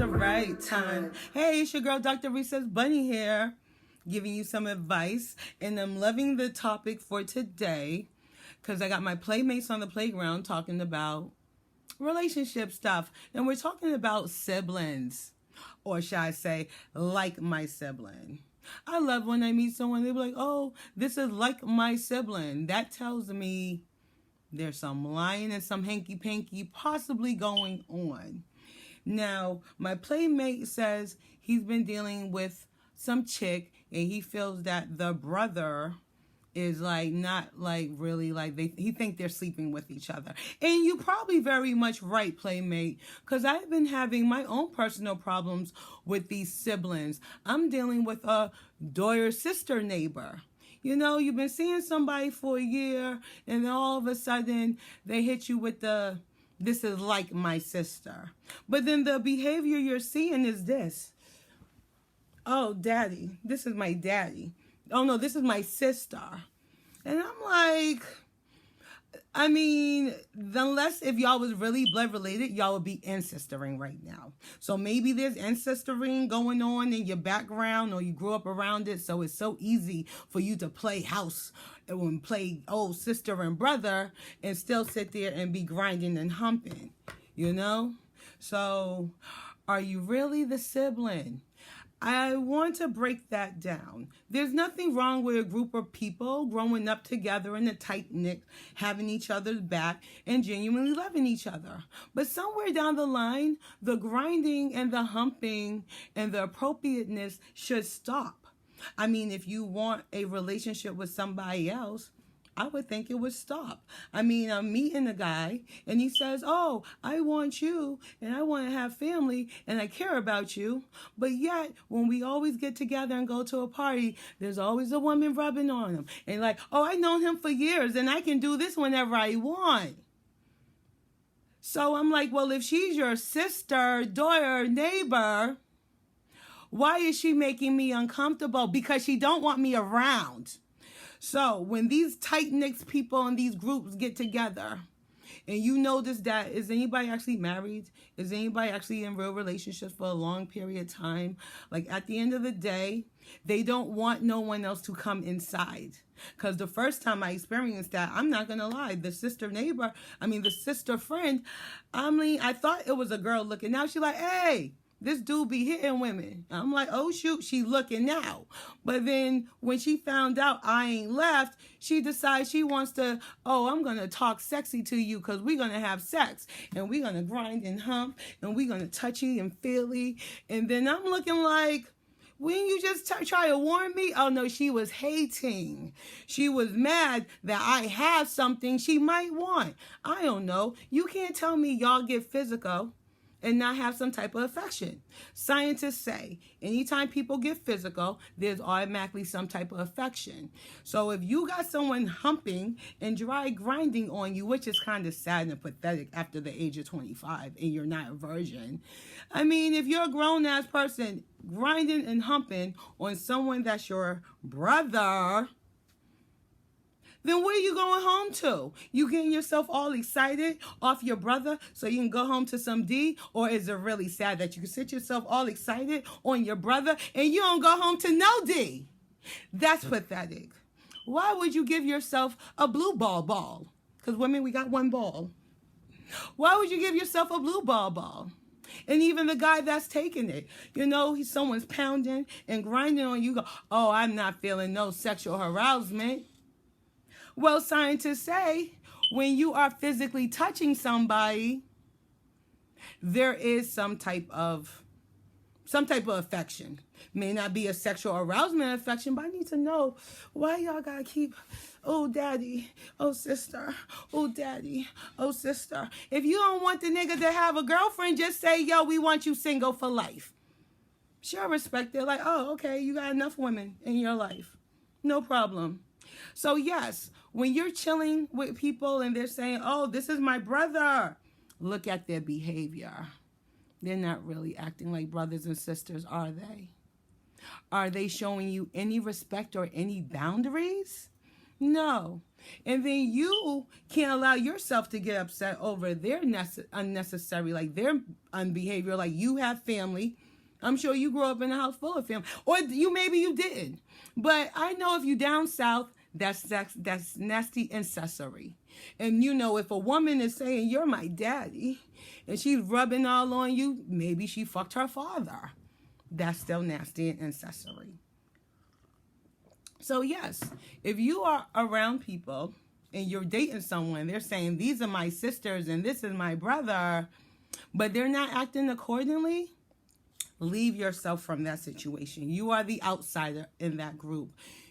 the right time. Hey, it's your girl, Dr. Recess Bunny here, giving you some advice. And I'm loving the topic for today because I got my playmates on the playground talking about relationship stuff. And we're talking about siblings, or should I say, like my sibling. I love when I meet someone, they be like, oh, this is like my sibling. That tells me there's some lying and some hanky-panky possibly going on. Now, my playmate says he's been dealing with some chick and he feels that the brother is like not like really like he think they're sleeping with each other. And you probably very much right, playmate, because I've been having my own personal problems with these siblings. I'm dealing with a daughter sister neighbor. You know, you've been seeing somebody for a year and then all of a sudden they hit you with this is like my sister. But then the behavior you're seeing is this. Oh, daddy, this is my daddy. Oh, no, this is my sister. And I'm like, I mean, unless if y'all was really blood related, y'all would be ancestering right now. So maybe there's ancestering going on in your background or you grew up around it. So it's so easy for you to play house and play old sister and brother and still sit there and be grinding and humping, you know? So are you really the sibling? I want to break that down. There's nothing wrong with a group of people growing up together in a tight-knit, having each other's back, and genuinely loving each other. But somewhere down the line, the grinding and the humping and the appropriateness should stop. I mean, if you want a relationship with somebody else, I would think it would stop. I mean, I'm meeting a guy and he says, oh, I want you and I want to have family and I care about you. But yet, when we always get together and go to a party, there's always a woman rubbing on him. And like, oh, I've known him for years and I can do this whenever I want. So I'm like, well, if she's your sister, daughter, neighbor, why is she making me uncomfortable? Because she don't want me around. So when these tight-knit people in these groups get together and you notice that, is anybody actually married? Is anybody actually in real relationships for a long period of time? Like at the end of the day, they don't want no one else to come inside. Because the first time I experienced that, I'm not going to lie, the sister friend, I thought it was a girl looking. Now she's like, hey, this dude be hitting women. I'm like, oh, shoot, she looking now. But then when she found out I ain't left, she decides she wants to, oh, I'm going to talk sexy to you because we're going to have sex. And we're going to grind and hump. And we're going to touchy and feely. And then I'm looking like, when you just try to warn me? Oh, no, she was hating. She was mad that I have something she might want. I don't know. You can't tell me y'all get physical and not have some type of affection. Scientists say anytime people get physical, there's automatically some type of affection. So if you got someone humping and dry grinding on you, which is kind of sad and pathetic after the age of 25 and you're not a virgin. I mean, if you're a grown-ass person grinding and humping on someone that's your brother, then where are you going home to? You getting yourself all excited off your brother so you can go home to some D? Or is it really sad that you can sit yourself all excited on your brother and you don't go home to no D? That's pathetic. Why would you give yourself a blue ball? Because women, we got one ball. Why would you give yourself a blue ball? And even the guy that's taking it, you know, someone's pounding and grinding on you. Go, oh, I'm not feeling no sexual harassment. Well, scientists say when you are physically touching somebody, there is some type of affection. May not be a sexual arousement affection, but I need to know why y'all gotta keep, oh daddy, oh sister, oh daddy, oh sister. If you don't want the nigga to have a girlfriend, just say, yo, we want you single for life. Sure, respect it. Like, oh, okay, you got enough women in your life. No problem. So yes, when you're chilling with people and they're saying, oh, this is my brother, look at their behavior. They're not really acting like brothers and sisters, are they? Are they showing you any respect or any boundaries? No. And then you can't allow yourself to get upset over their unnecessary, like their unbehavior. Like you have family. I'm sure you grew up in a house full of family. Or maybe you didn't. But I know if you down south, that's nasty ancestry. And you know, if a woman is saying, you're my daddy, and she's rubbing all on you, maybe she fucked her father. That's still nasty and ancestry. So yes, if you are around people and you're dating someone, they're saying, these are my sisters and this is my brother, but they're not acting accordingly, leave yourself from that situation. You are the outsider in that group.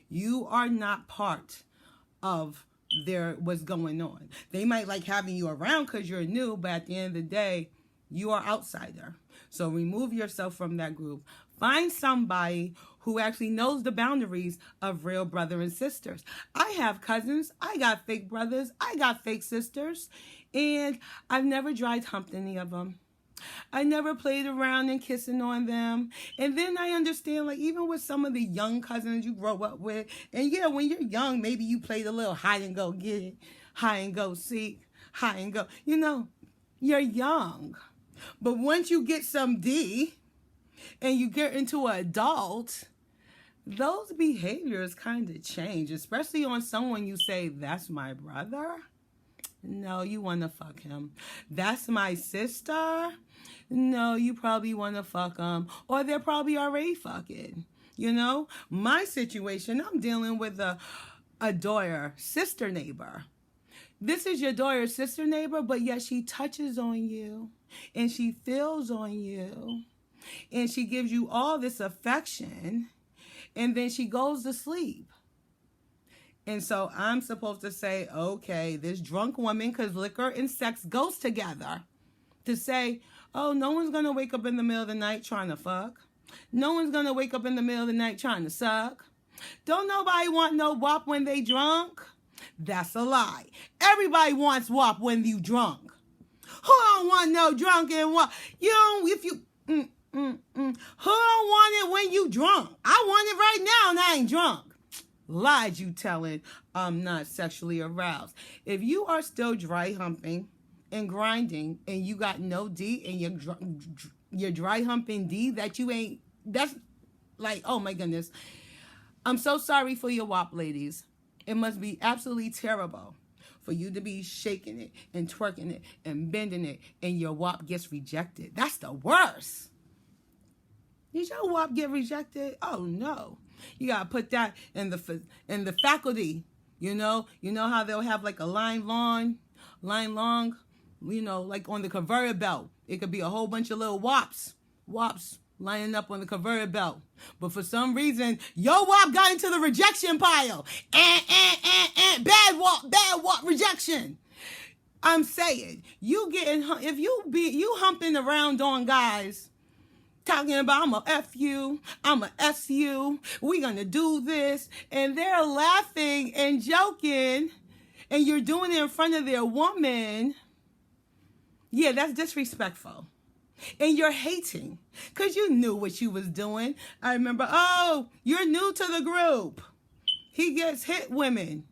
You are not part of what's going on. They might like having you around because you're new, but at the end of the day, you are outsider. So remove yourself from that group. Find somebody who actually knows the boundaries of real brother and sisters. I have cousins. I got fake brothers. I got fake sisters. And I've never dry humped any of them. I never played around and kissing on them. And then I understand, like, even with some of the young cousins you grow up with, and yeah, when you're young, maybe you played a little hide and go get it, hide and go seek, hide and go. You know, you're young. But once you get some D and you get into an adult, those behaviors kind of change, especially on someone you say, that's my brother. No, you want to fuck him. That's my sister. No, you probably want to fuck him. Or they're probably already fucking. You know, my situation, I'm dealing with a daughter, sister neighbor. This is your daughter, sister neighbor, but yet she touches on you and she feels on you and she gives you all this affection and then she goes to sleep. And so I'm supposed to say, okay, this drunk woman, because liquor and sex goes together, to say, oh, no one's going to wake up in the middle of the night trying to fuck. No one's going to wake up in the middle of the night trying to suck. Don't nobody want no WAP when they drunk. That's a lie. Everybody wants WAP when you drunk. Who don't want no drunken WAP? You don't, if you, who don't want it when you drunk? I want it right now and I ain't drunk. Lied you telling I'm not sexually aroused. If you are still dry humping and grinding and you got no D and you're dry humping D that you ain't, that's like, oh my goodness. I'm so sorry for your WAP ladies. It must be absolutely terrible for you to be shaking it and twerking it and bending it and your WAP gets rejected. That's the worst. Did your WAP get rejected? Oh no. You gotta put that in the faculty. You know how they'll have like a line long, you know, like on the conveyor belt. It could be a whole bunch of little WAPs lining up on the conveyor belt. But for some reason, your WAP got into the rejection pile. Bad WAP, rejection. I'm saying, if you humping around on guys, talking about, I'm going to F you, I'm going to S you, we're going to do this, and they're laughing and joking, and you're doing it in front of their woman, yeah, that's disrespectful. And you're hating, because you knew what you was doing. I remember, oh, you're new to the group. He gets hit women.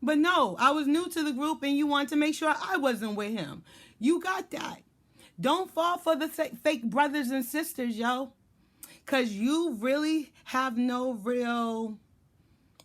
But no, I was new to the group, and you wanted to make sure I wasn't with him. You got that. Don't fall for the fake brothers and sisters, yo. Because you really have you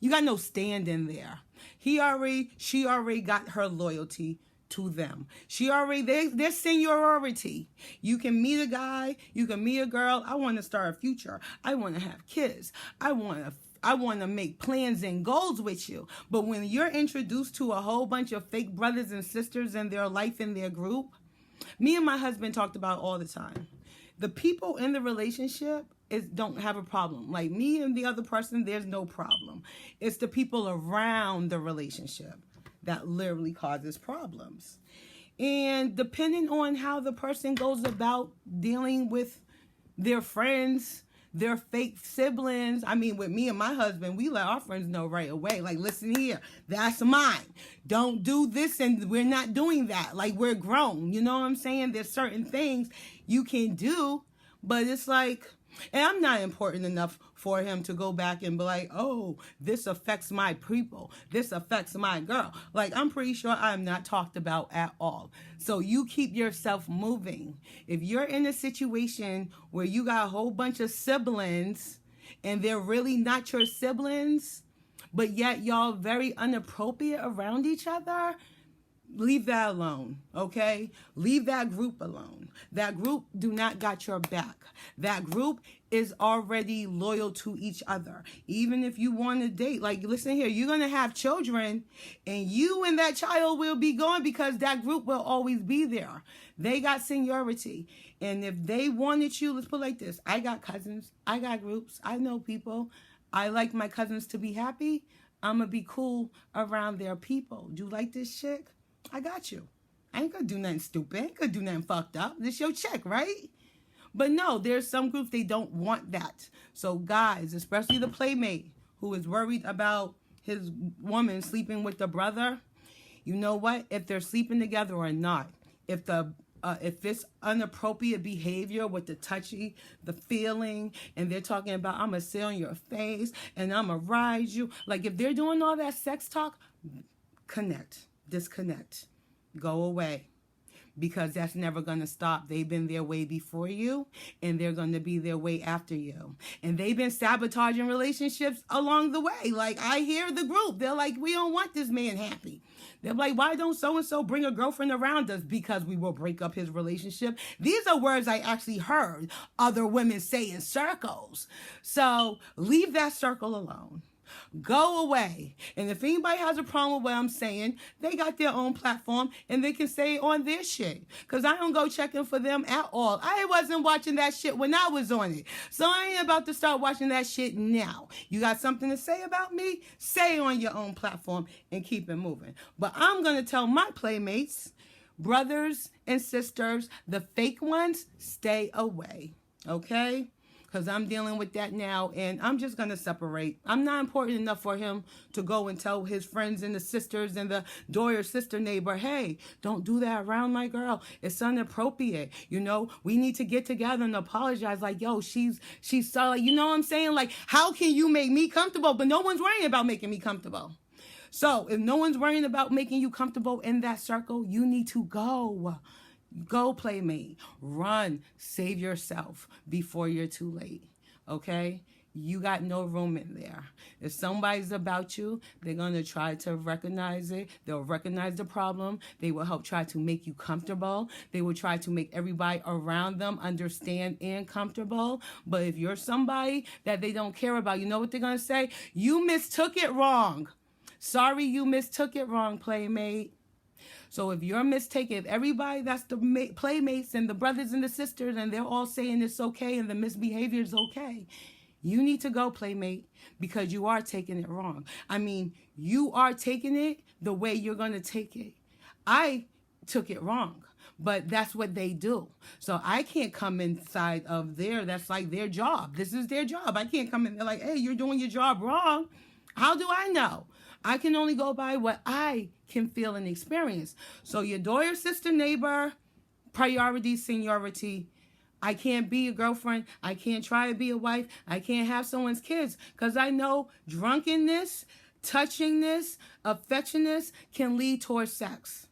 got no stand in there. She already got her loyalty to them. They're seniority. You can meet a guy, you can meet a girl. I want to start a future. I want to have kids. I want to make plans and goals with you. But when you're introduced to a whole bunch of fake brothers and sisters in their life, in their group, me and my husband talked about all the time. The people in the relationship don't have a problem. Like me and the other person, there's no problem. It's the people around the relationship that literally causes problems. And depending on how the person goes about dealing with their friends, their fake siblings. I mean, with me and my husband, we let our friends know right away. Like, listen here, that's mine. Don't do this, and we're not doing that. Like, we're grown. You know what I'm saying? There's certain things you can do, but it's like, And I'm not important enough for him to go back and be like, oh, this affects my people. This affects my girl. Like, I'm pretty sure I'm not talked about at all. So you keep yourself moving. If you're in a situation where you got a whole bunch of siblings and they're really not your siblings, but yet y'all very inappropriate around each other, leave that alone, okay? Leave that group alone. That group do not got your back. That group is already loyal to each other. Even if you want to date, like, listen here, you're going to have children, and you and that child will be gone because that group will always be there. They got seniority. And if they wanted you, let's put it like this. I got cousins. I got groups. I know people. I like my cousins to be happy. I'm going to be cool around their people. Do you like this chick? I got you. I ain't gonna do nothing stupid. I ain't gonna do nothing fucked up. This your chick, right? But no, there's some groups, they don't want that. So guys, especially the playmate who is worried about his woman sleeping with the brother, you know what? If they're sleeping together or not, if it's inappropriate behavior with the touchy, the feeling, and they're talking about, I'm gonna sit on your face and I'm gonna ride you. Like, if they're doing all that sex talk, disconnect, go away, because that's never going to stop. They've been their way before you, and they're going to be their way after you. And they've been sabotaging relationships along the way. Like, I hear the group. They're like, we don't want this man happy. They're like, why don't so-and-so bring a girlfriend around us? Because we will break up his relationship. These are words I actually heard other women say in circles. So leave that circle alone. Go away. And if anybody has a problem with what I'm saying, they got their own platform and they can say on their shit. Because I don't go checking for them at all. I wasn't watching that shit when I was on it. So I ain't about to start watching that shit now. You got something to say about me? Say on your own platform and keep it moving. But I'm going to tell my playmates, brothers and sisters, the fake ones, stay away. Okay? Because I'm dealing with that now, and I'm just going to separate. I'm not important enough for him to go and tell his friends and the sisters and the daughter sister neighbor, hey, don't do that around my girl. It's inappropriate. You know, we need to get together and apologize. Like, yo, she's so, you know what I'm saying? Like, how can you make me comfortable? But no one's worrying about making me comfortable. So if no one's worrying about making you comfortable in that circle, you need to go. Go, playmate. Run. Save yourself before you're too late. Okay? You got no room in there. If somebody's about you, they're going to try to recognize it. They'll recognize the problem. They will help try to make you comfortable. They will try to make everybody around them understand and comfortable. But if you're somebody that they don't care about, you know what they're going to say? You mistook it wrong. Sorry, you mistook it wrong, playmate. So if you're mistaken, if everybody that's the playmates and the brothers and the sisters, and they're all saying it's okay and the misbehavior is okay, you need to go, playmate, because you are taking it wrong. I mean, you are taking it the way you're going to take it. I took it wrong, but that's what they do. So I can't come inside of that's like their job. This is their job. I can't come in there like, hey, you're doing your job wrong. How do I know? I can only go by what I can feel and experience. So your daughter, sister, neighbor, priority, seniority. I can't be a girlfriend. I can't try to be a wife. I can't have someone's kids because I know drunkenness, touchingness, affectionate can lead towards sex.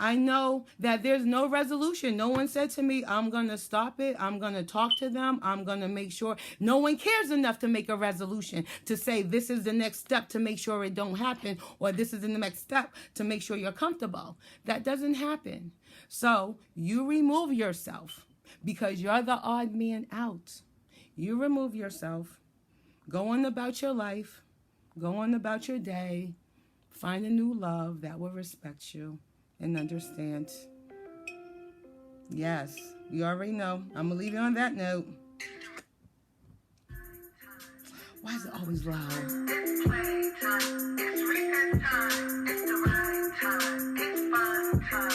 I know that there's no resolution. No one said to me, I'm going to stop it. I'm going to talk to them. I'm going to make sure. No one cares enough to make a resolution to say this is the next step to make sure it don't happen, or this is the next step to make sure you're comfortable. That doesn't happen. So you remove yourself because you're the odd man out. You remove yourself. Go on about your life. Go on about your day. Find a new love that will respect you and understand. Yes, you already know. I'm going to leave you on that note. Why is it always loud? It's playtime. It's recess time. It's the right time. It's fun time.